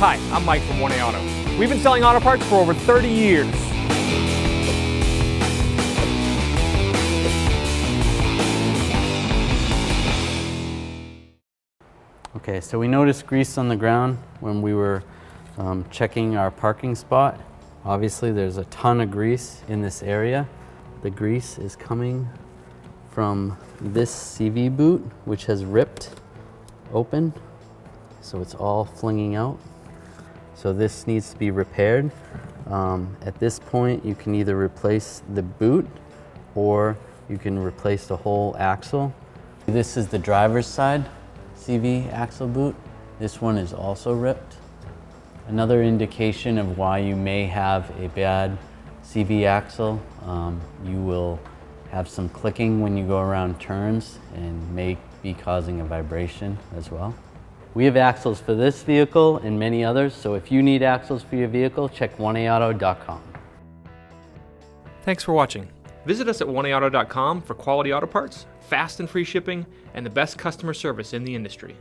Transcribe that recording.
Hi, I'm Mike from 1A Auto. We've been selling auto parts for over 30 years. Okay, so we noticed grease on the ground when we were checking our parking spot. Obviously there's a ton of grease in this area. The grease is coming from this CV boot, which has ripped open. So it's all flinging out. So this needs to be repaired. At this point, you can either replace the boot or you can replace the whole axle. This is the driver's side CV axle boot. This one is also ripped. Another indication of why you may have a bad CV axle, you will have some clicking when you go around turns and may be causing a vibration as well. We have axles for this vehicle and many others, so if you need axles for your vehicle, check 1aauto.com. Thanks for watching. Visit us at 1aauto.com for quality auto parts, fast and free shipping, and the best customer service in the industry.